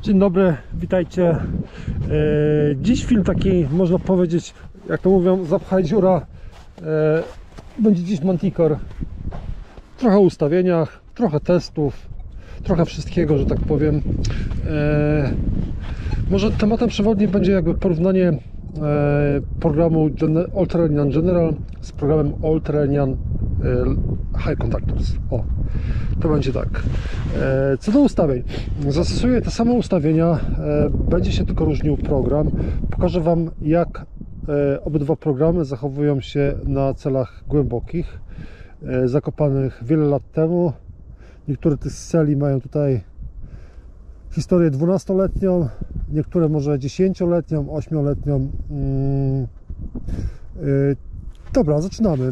Dzień dobry, witajcie. Dziś film taki, można powiedzieć, jak to mówią, zapchaj dziura. Będzie dziś Manticore. Trochę o ustawieniach, trochę testów, trochę wszystkiego, że tak powiem. Może tematem przewodnim będzie jakby porównanie programu All-Terrain General z programem All-Terrain High Conductors. O, to będzie tak. Co do ustawień, zastosuję te same ustawienia, będzie się tylko różnił program. Pokażę Wam, jak obydwa programy zachowują się na celach głębokich, zakopanych wiele lat temu. Niektóre tych celi mają tutaj historię 12-letnią, niektóre może 10-letnią, 8-letnią. Dobra, zaczynamy.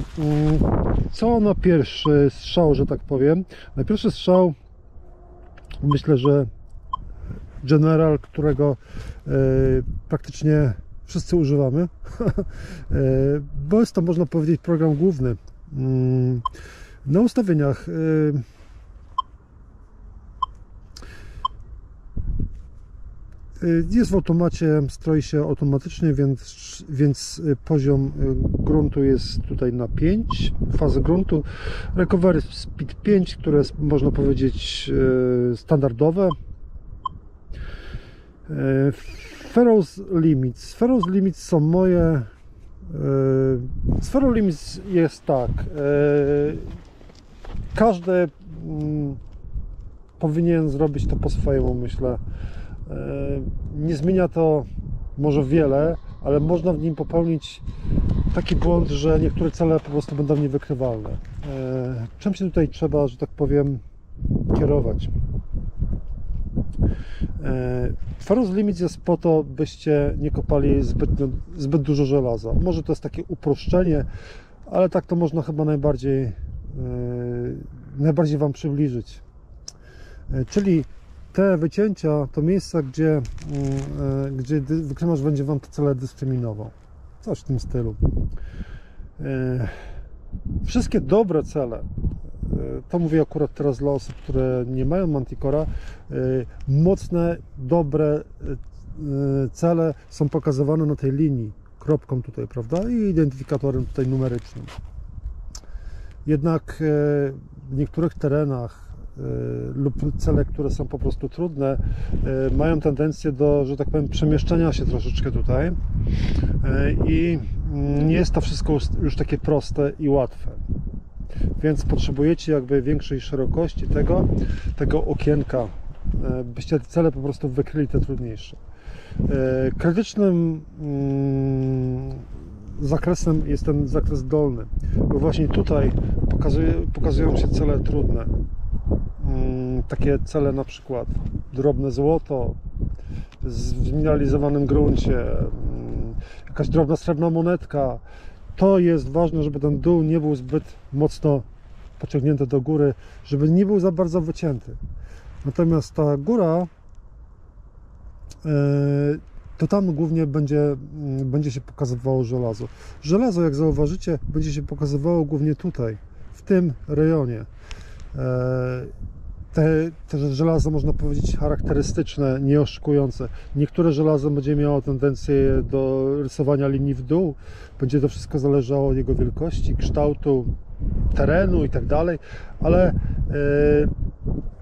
Co na pierwszy strzał, że tak powiem? Na pierwszy strzał myślę, że General, którego praktycznie wszyscy używamy, bo jest to, można powiedzieć, program główny. Na ustawieniach jest w automacie, stroi się automatycznie, więc poziom gruntu jest tutaj na 5, fazy gruntu. Recovery Speed 5, które jest, można powiedzieć, standardowe. Furrows Limits. Furrows Limits są moje. Z Furrow Limits jest tak. Każdy powinien zrobić to po swojemu, myślę. Nie zmienia to może wiele, ale można w nim popełnić taki błąd, że niektóre cele po prostu będą niewykrywalne. Czym się tutaj trzeba, że tak powiem, kierować? Furrows Limits jest po to, byście nie kopali zbyt dużo żelaza. Może to jest takie uproszczenie, ale tak to można chyba najbardziej Wam przybliżyć. Czyli te wycięcia to miejsca, gdzie wykrywacz będzie Wam te cele dyskryminował. Coś w tym stylu. Wszystkie dobre cele, to mówię akurat teraz dla osób, które nie mają Manticora, mocne, dobre cele są pokazywane na tej linii, kropką tutaj, prawda? I identyfikatorem tutaj numerycznym. Jednak w niektórych terenach lub cele, które są po prostu trudne, mają tendencję do, że tak powiem, przemieszczania się troszeczkę tutaj i nie jest to wszystko już takie proste i łatwe, więc potrzebujecie jakby większej szerokości tego okienka, byście te cele po prostu wykryli, te trudniejsze. Krytycznym zakresem jest ten zakres dolny, bo właśnie tutaj pokazują się cele trudne. Takie cele, na przykład drobne złoto w zmineralizowanym gruncie, jakaś drobna srebrna monetka. To jest ważne, żeby ten dół nie był zbyt mocno pociągnięty do góry, żeby nie był za bardzo wycięty. Natomiast ta góra, to tam głównie będzie się pokazywało żelazo. Żelazo, jak zauważycie, będzie się pokazywało głównie tutaj, w tym rejonie. Te żelazo, można powiedzieć, charakterystyczne, nieoszukujące. Niektóre żelazo będzie miało tendencję do rysowania linii w dół. Będzie to wszystko zależało od jego wielkości, kształtu, terenu i tak dalej, ale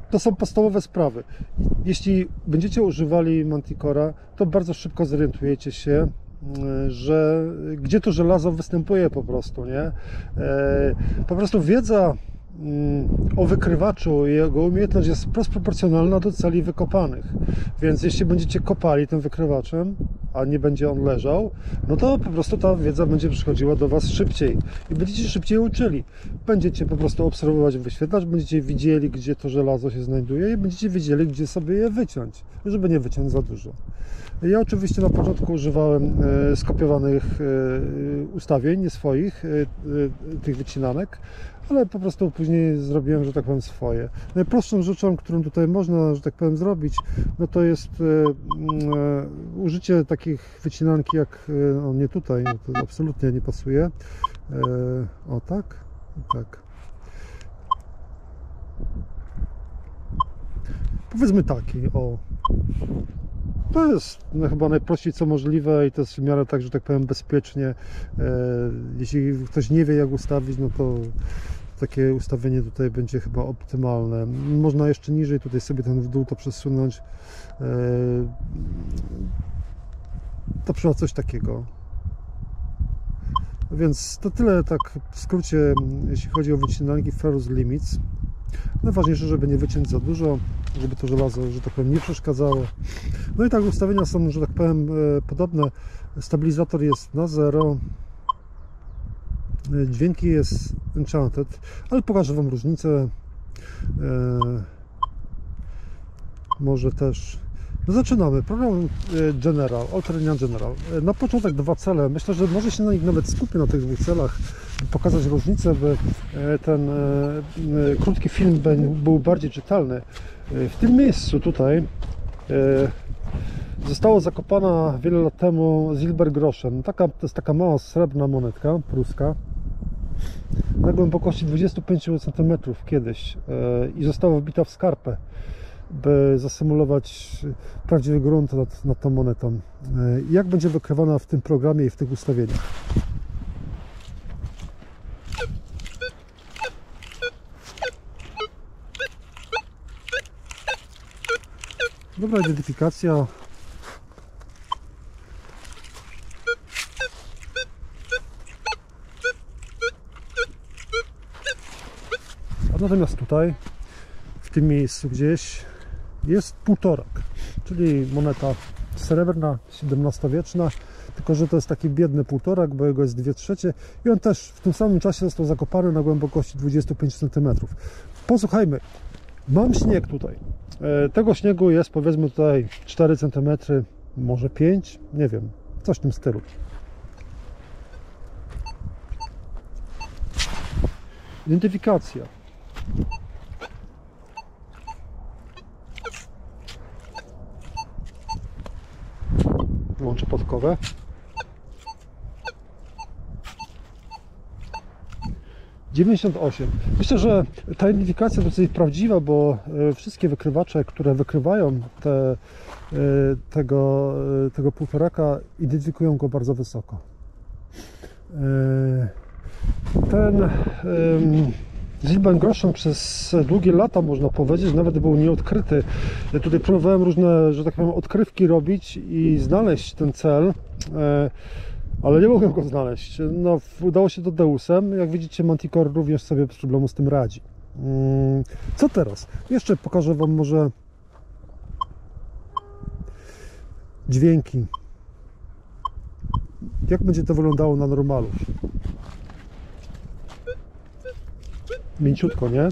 to są podstawowe sprawy. Jeśli będziecie używali Manticora, to bardzo szybko zorientujecie się, że gdzie to żelazo występuje po prostu, nie? Po prostu wiedza o wykrywaczu i jego umiejętność jest proporcjonalna do celi wykopanych, więc jeśli będziecie kopali tym wykrywaczem, a nie będzie on leżał, no to po prostu ta wiedza będzie przychodziła do Was szybciej i będziecie szybciej uczyli. Będziecie po prostu obserwować wyświetlacz, będziecie widzieli, gdzie to żelazo się znajduje i będziecie wiedzieli, gdzie sobie je wyciąć, żeby nie wyciąć za dużo. Ja oczywiście na początku używałem skopiowanych ustawień, nie swoich, tych wycinanek, ale po prostu później zrobiłem, że tak powiem, swoje. Najprostszą rzeczą, którą tutaj można, że tak powiem, zrobić, no to jest użycie takich wycinanki jak, o nie tutaj, to absolutnie nie pasuje. O tak, tak. Powiedzmy taki, o. To jest chyba najprościej co możliwe i to jest w miarę tak, że tak powiem bezpiecznie. Jeśli ktoś nie wie jak ustawić, no to takie ustawienie tutaj będzie chyba optymalne. Można jeszcze niżej tutaj sobie ten w dół to przesunąć. To przykład coś takiego. Więc to tyle tak w skrócie, jeśli chodzi o wycinanki Ferrous Limits. Najważniejsze, żeby nie wyciąć za dużo, żeby to żelazo, że tak powiem, nie przeszkadzało. No i tak ustawienia są, że tak powiem, podobne. Stabilizator jest na 0. Dźwięki jest Enchanted, ale pokażę Wam różnicę. Może też... No zaczynamy. Program General, Alternia General. Na początek 2 cele. Myślę, że może się na nich nawet skupię, na tych 2 celach, by pokazać różnicę, by ten krótki film był bardziej czytelny. W tym miejscu tutaj została zakopana wiele lat temu Silbergroschen. To jest taka mała srebrna monetka pruska na głębokości 25 cm kiedyś i została wbita w skarpę, by zasymulować prawdziwy grunt nad tą monetą. Jak będzie wykrywana w tym programie i w tych ustawieniach? Dobra identyfikacja. A natomiast tutaj, w tym miejscu gdzieś, jest półtorak, czyli moneta srebrna, XVII-wieczna, tylko że to jest taki biedny półtorak, bo jego jest 2/3 i on też w tym samym czasie został zakopany na głębokości 25 cm. Posłuchajmy, mam śnieg tutaj. Tego śniegu jest powiedzmy tutaj 4 cm, może 5, nie wiem, coś w tym stylu. Identyfikacja. Włączę podkowę. $98. Myślę, że ta identyfikacja dosyć prawdziwa, bo wszystkie wykrywacze, które wykrywają tego półtoraka, identyfikują go bardzo wysoko. Ten Silbergroschen przez długie lata, można powiedzieć, nawet był nieodkryty. Ja tutaj próbowałem różne, że tak powiem, odkrywki robić i znaleźć ten cel, ale nie mogłem go znaleźć. No, udało się to Deusem. Jak widzicie, Manticore również sobie bez problemu z tym radzi. Co teraz? Jeszcze pokażę Wam może dźwięki. Jak będzie to wyglądało na normalu? Mięciutko, nie?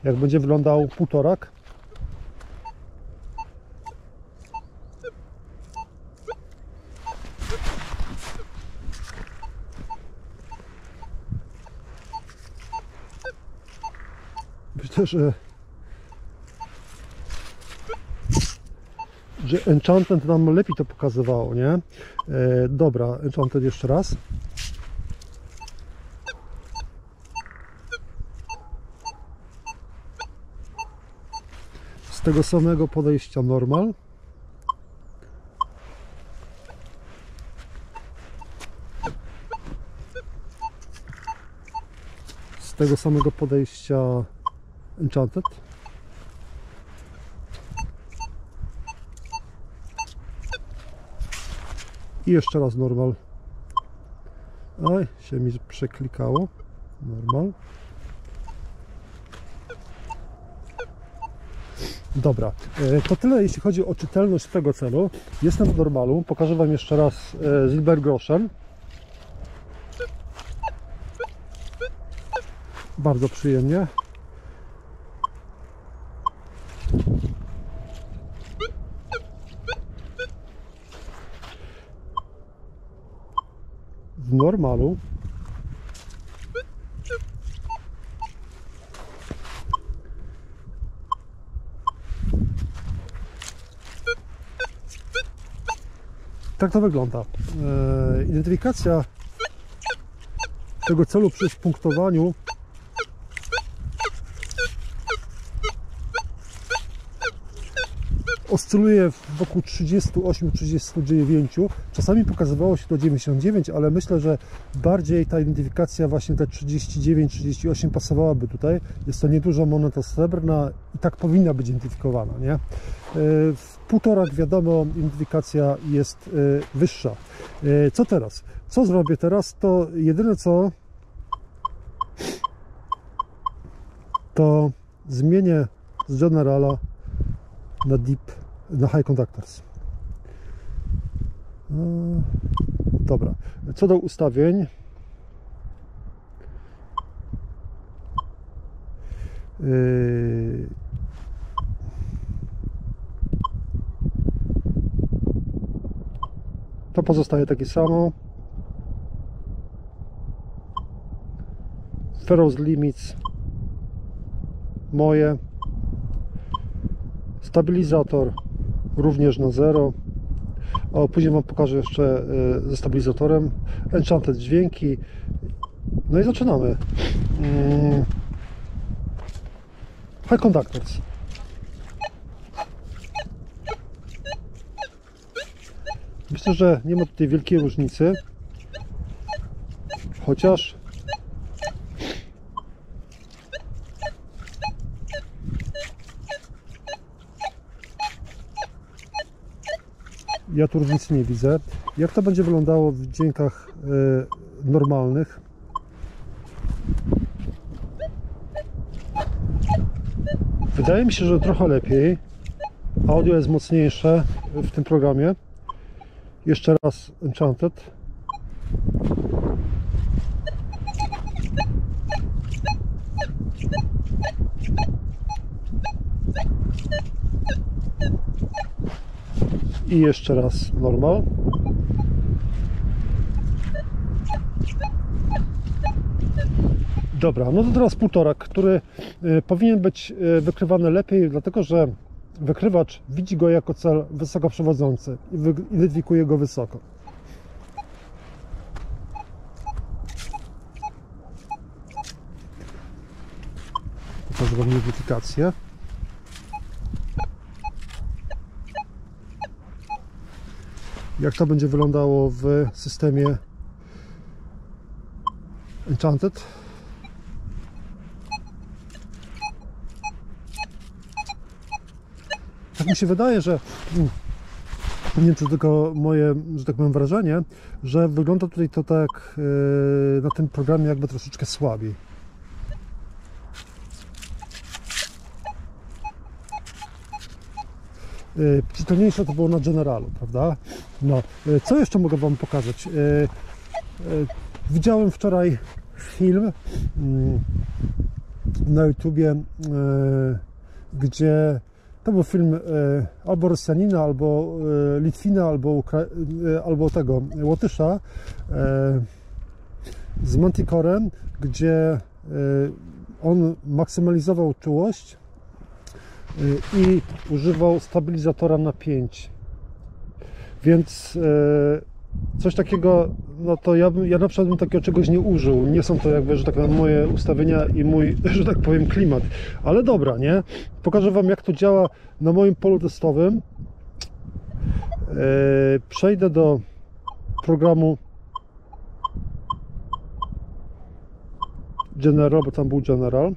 Jak będzie wyglądał półtorak? Myślę, że Enchanted nam lepiej to pokazywało, nie? Dobra, Enchanted jeszcze raz. Z tego samego podejścia normal. Z tego samego podejścia Enchanted. I jeszcze raz normal. Oj, się mi przeklikało. Normal. Dobra, to tyle jeśli chodzi o czytelność tego celu. Jestem w normalu. Pokażę Wam jeszcze raz Silbergroschen. Bardzo przyjemnie. W normalu. Tak to wygląda. Identyfikacja tego celu przy spunktowaniu oscyluje wokół 38-39. Czasami pokazywało się to 99, ale myślę, że bardziej ta identyfikacja właśnie te 39-38 pasowałaby tutaj. Jest to nieduża moneta srebrna i tak powinna być identyfikowana, nie? W półtorak, wiadomo, identyfikacja jest wyższa. Co teraz? Co zrobię teraz? To jedyne co, to zmienię z Generala na Deep, na High Conductors. Dobra. Co do ustawień, to pozostaje takie samo. Ferrous Limits moje. Stabilizator również na 0. O, później Wam pokażę jeszcze ze stabilizatorem. Enchanted dźwięki. No i zaczynamy. High Conductors. Myślę, że nie ma tutaj wielkiej różnicy. Chociaż ja tu różnicy nie widzę. Jak to będzie wyglądało w dźwiękach normalnych? Wydaje mi się, że trochę lepiej. Audio jest mocniejsze w tym programie. Jeszcze raz Enchanted. I jeszcze raz normal. Dobra, no to teraz półtorak, który powinien być wykrywany lepiej, dlatego że wykrywacz widzi go jako cel wysoko przewodzący i identyfikuje go wysoko. Pokażę Wam identyfikację. Jak to będzie wyglądało w systemie Enchanted. Tak mi się wydaje, że nie wiem, czy tylko moje, że tak powiem, wrażenie, że wygląda tutaj to tak na tym programie jakby troszeczkę słabiej. Przytomniejsze to było na Generalu, prawda? No, co jeszcze mogę Wam pokazać? Widziałem wczoraj film na YouTubie, gdzie to był film albo Rosjanina, albo Litwina, albo tego Łotysza z Manticorem, gdzie on maksymalizował czułość i używał stabilizatora na 5. Więc coś takiego, no to ja na przykład bym takiego czegoś nie użył. Nie są to jakby, że tak powiem, moje ustawienia i mój, że tak powiem, klimat. Ale dobra, nie? Pokażę Wam, jak to działa na moim polu testowym. Przejdę do programu General, bo tam był General.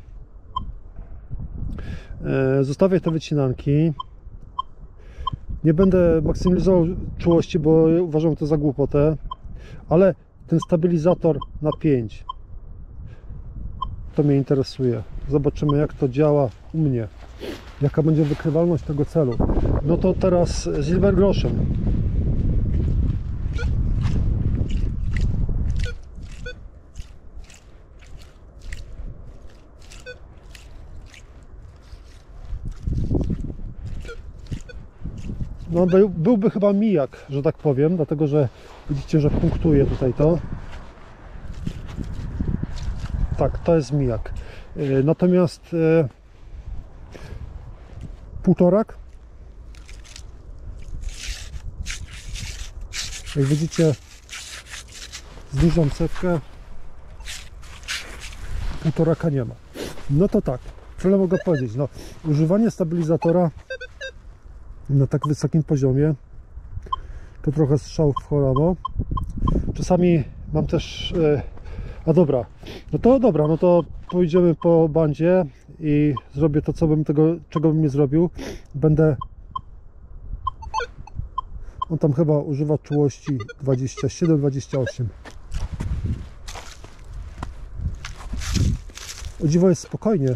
Zostawię te wycinanki. Nie będę maksymalizował czułości, bo uważam to za głupotę, ale ten stabilizator na 5 to mnie interesuje. Zobaczymy, jak to działa u mnie, jaka będzie wykrywalność tego celu. No to teraz Silvergroszem. No, byłby chyba mijak, że tak powiem, dlatego że widzicie, że punktuje tutaj to. Tak, to jest mijak. Natomiast półtorak, jak widzicie, zniżam setkę, półtoraka nie ma. No to tak, tyle mogę powiedzieć. No, używanie stabilizatora na tak wysokim poziomie. To trochę strzał w kolano. Czasami mam też... A dobra, no to pójdziemy po bandzie i zrobię to, czego bym nie zrobił. Będę... On tam chyba używa czułości 27-28. O dziwo jest spokojnie.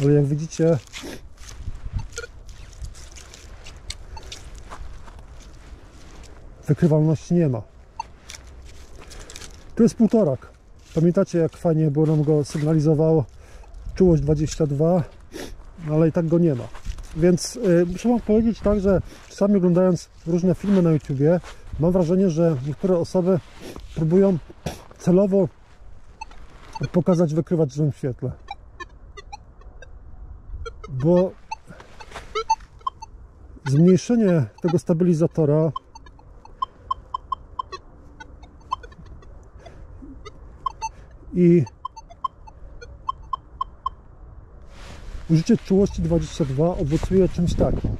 Ale jak widzicie, wykrywalności nie ma. Tu jest półtorak. Pamiętacie, jak fajnie było nam go sygnalizowało czułość 22, ale i tak go nie ma. Więc muszę wam powiedzieć tak, że czasami oglądając różne filmy na YouTubie, mam wrażenie, że niektóre osoby próbują celowo pokazać wykrywacz w żywym świetle. Bo zmniejszenie tego stabilizatora i użycie czułości 22 owocuje czymś takim.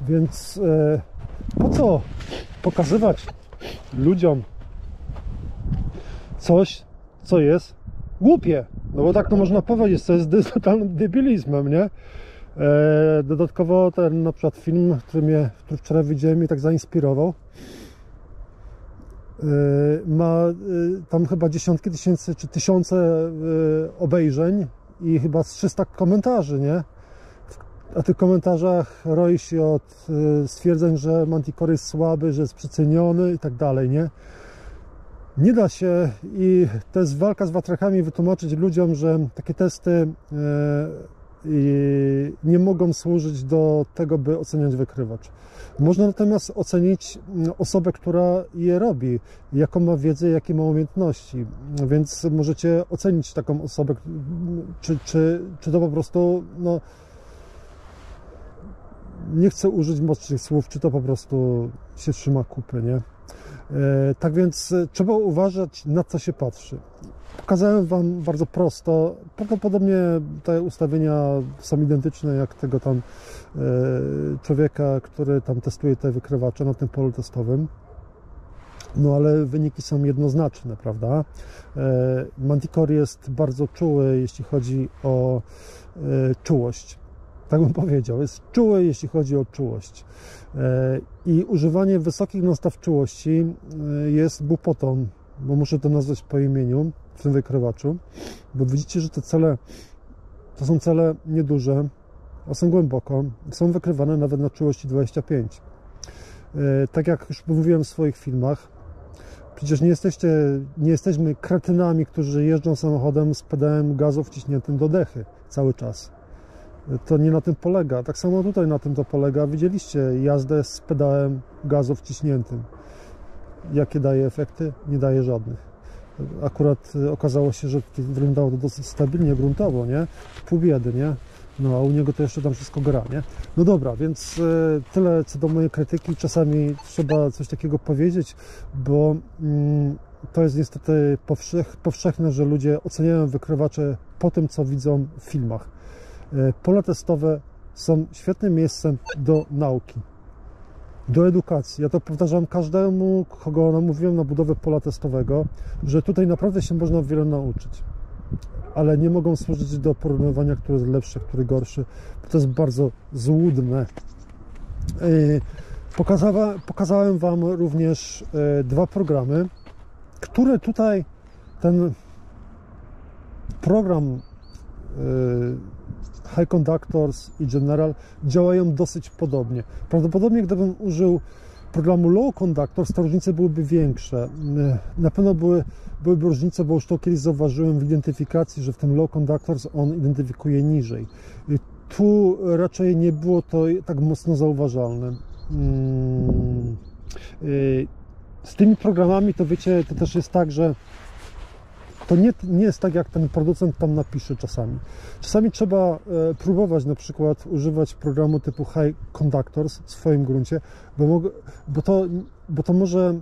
Więc po co pokazywać ludziom coś, co jest głupie? No bo tak to można powiedzieć, to jest totalnym debilizmem, nie? Dodatkowo ten na przykład film, który wczoraj widziałem, mnie tak zainspirował, ma tam chyba dziesiątki tysięcy czy tysiące obejrzeń i chyba z 300 komentarzy, nie? A w tych komentarzach roi się od stwierdzeń, że Manticore jest słaby, że jest przeceniony i tak dalej, nie? Nie da się, i to jest walka z wiatrakami, wytłumaczyć ludziom, że takie testy nie mogą służyć do tego, by oceniać wykrywacz. Można natomiast ocenić osobę, która je robi, jaką ma wiedzę, jakie ma umiejętności, więc możecie ocenić taką osobę, czy to po prostu, no, nie chcę użyć mocnych słów, czy to po prostu się trzyma kupy, nie? Tak więc trzeba uważać, na co się patrzy. Pokazałem wam bardzo prosto, prawdopodobnie te ustawienia są identyczne jak tego tam człowieka, który tam testuje te wykrywacze na tym polu testowym. No ale wyniki są jednoznaczne, prawda? Manticore jest bardzo czuły, jeśli chodzi o czułość. Tak bym powiedział, jest czuły, jeśli chodzi o czułość. I używanie wysokich nastaw czułości jest głupotą, bo muszę to nazwać po imieniu w tym wykrywaczu, bo widzicie, że te cele to są cele nieduże, a są głęboko, są wykrywane nawet na czułości 25. Tak jak już mówiłem w swoich filmach, przecież nie jesteśmy kretynami, którzy jeżdżą samochodem z pedałem gazu wciśniętym do dechy cały czas. To nie na tym polega. Tak samo tutaj na tym to polega. Widzieliście jazdę z pedałem gazu wciśniętym. Jakie daje efekty? Nie daje żadnych. Akurat okazało się, że wyglądało to dosyć stabilnie, gruntowo, nie? Pół biedy, nie? No a u niego to jeszcze tam wszystko gra, nie? No dobra, więc tyle co do mojej krytyki. Czasami trzeba coś takiego powiedzieć, bo to jest niestety powszechne, że ludzie oceniają wykrywacze po tym, co widzą w filmach. Pola testowe są świetnym miejscem do nauki, do edukacji. Ja to powtarzam każdemu, kogo namówiłem na budowę pola testowego, że tutaj naprawdę się można wiele nauczyć, ale nie mogą służyć do porównywania, który jest lepszy, który gorszy, bo to jest bardzo złudne. Pokazałem wam również dwa programy, które tutaj, ten program High Conductors i General działają dosyć podobnie. Prawdopodobnie gdybym użył programu Low Conductors, te różnice byłyby większe. Na pewno byłyby różnice, bo już to kiedyś zauważyłem w identyfikacji, że w tym Low Conductors on identyfikuje niżej. Tu raczej nie było to tak mocno zauważalne. Z tymi programami to wiecie, to też jest tak, że To nie jest tak, jak ten producent tam napisze czasami. Czasami trzeba próbować na przykład używać programu typu High Conductors w swoim gruncie, bo to może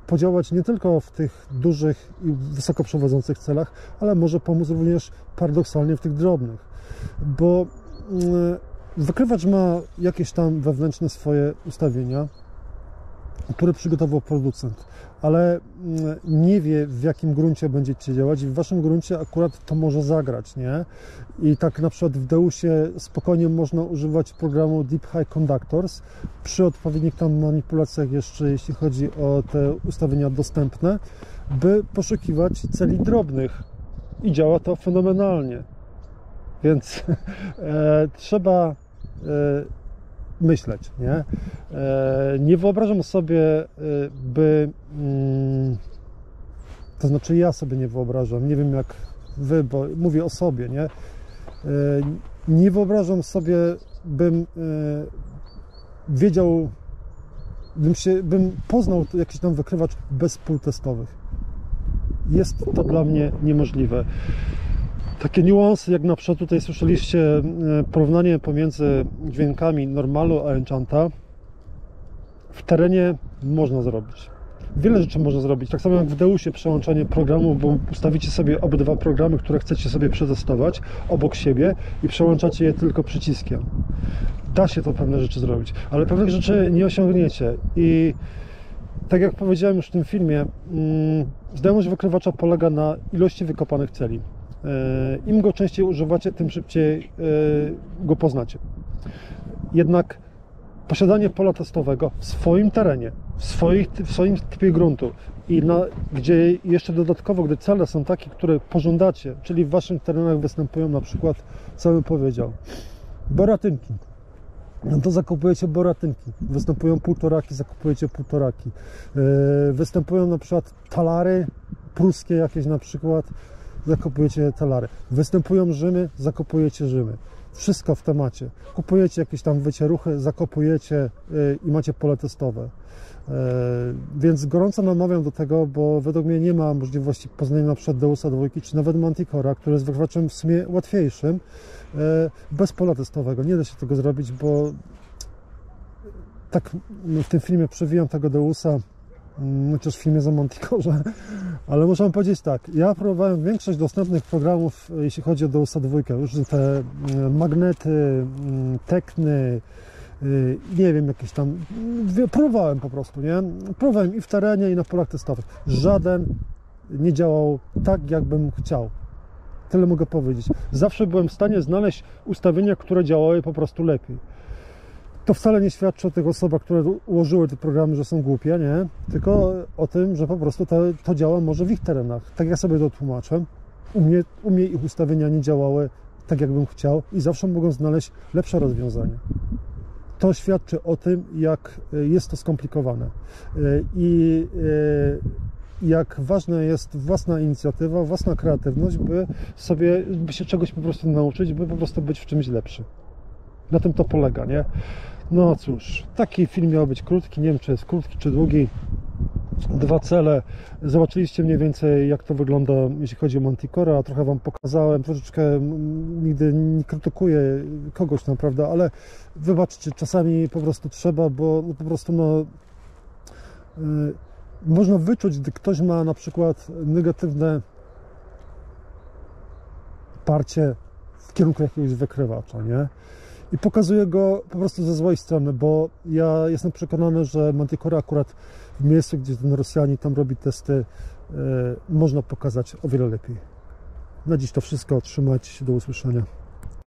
podziałać nie tylko w tych dużych i wysoko przewodzących celach, ale może pomóc również paradoksalnie w tych drobnych. Bo wykrywacz ma jakieś tam wewnętrzne swoje ustawienia, które przygotował producent, ale nie wie, w jakim gruncie będziecie działać i w waszym gruncie akurat to może zagrać, nie? I tak na przykład w Deusie spokojnie można używać programu Deep High Conductors przy odpowiednich tam manipulacjach jeszcze, jeśli chodzi o te ustawienia dostępne, by poszukiwać celi drobnych i działa to fenomenalnie. Więc trzeba myśleć, nie? Nie wyobrażam sobie, to znaczy ja sobie nie wyobrażam, nie wiem jak wy, bo mówię o sobie, nie? Nie wyobrażam sobie, bym wiedział, bym poznał jakiś tam wykrywacz bez pól testowych. Jest to dla mnie niemożliwe. Takie niuanse, jak na przykład tutaj słyszeliście porównanie pomiędzy dźwiękami normalu a enchanta, w terenie można zrobić. Wiele rzeczy można zrobić. Tak samo jak w Deusie przełączanie programu, bo ustawicie sobie obydwa programy, które chcecie sobie przetestować obok siebie i przełączacie je tylko przyciskiem. Da się to pewne rzeczy zrobić, ale pewnych rzeczy nie osiągniecie. I tak jak powiedziałem już w tym filmie, znajomość wykrywacza polega na ilości wykopanych celi. Im go częściej używacie, tym szybciej go poznacie. Jednak posiadanie pola testowego w swoim terenie, w swoim typie gruntu i gdzie jeszcze dodatkowo, gdy cele są takie, które pożądacie, czyli w waszych terenach występują na przykład, co bym powiedział, boratynki, no to zakupujecie boratynki. Występują półtoraki, zakupujecie półtoraki. Występują na przykład talary pruskie jakieś na przykład, zakupujecie talary. Występują Rzymy, zakupujecie Rzymy. Wszystko w temacie. Kupujecie jakieś tam wycieruchy, zakopujecie i macie pole testowe. Więc gorąco namawiam do tego, bo według mnie nie ma możliwości poznania na przykład Deusa 2 czy nawet Manticora, który jest wykrywaczem w sumie łatwiejszym, bez pola testowego. Nie da się tego zrobić, bo tak w tym filmie przewijam tego Deusa, chociaż w filmie za Manticorze, ale muszę wam powiedzieć tak, ja próbowałem większość dostępnych programów, jeśli chodzi o Deusa 2, już te magnety, tekny, nie wiem, jakieś tam, próbowałem po prostu, nie? Próbowałem i w terenie, i na polach testowych. Żaden nie działał tak, jakbym chciał. Tyle mogę powiedzieć. Zawsze byłem w stanie znaleźć ustawienia, które działały po prostu lepiej. To wcale nie świadczy o tych osobach, które ułożyły te programy, że są głupie, nie? Tylko o tym, że po prostu to działa może w ich terenach. Tak ja sobie to tłumaczę. U mnie ich ustawienia nie działały tak, jakbym chciał i zawsze mogą znaleźć lepsze rozwiązania. To świadczy o tym, jak jest to skomplikowane i jak ważna jest własna inicjatywa, własna kreatywność, by się czegoś po prostu nauczyć, by po prostu być w czymś lepszy. Na tym to polega, nie? No cóż, taki film miał być krótki, nie wiem, czy jest krótki, czy długi. 2 cele. Zobaczyliście mniej więcej, jak to wygląda, jeśli chodzi o Manticora. Trochę wam pokazałem, troszeczkę nigdy nie krytykuję kogoś, naprawdę, ale wybaczcie, czasami po prostu trzeba, bo po prostu można wyczuć, gdy ktoś ma na przykład negatywne parcie w kierunku jakiegoś wykrywacza, nie? I pokazuję go po prostu ze złej strony, bo ja jestem przekonany, że Manticora akurat w miejscu, gdzie ten Rosjanin tam robi testy, można pokazać o wiele lepiej. Na dziś to wszystko. Trzymajcie się, do usłyszenia.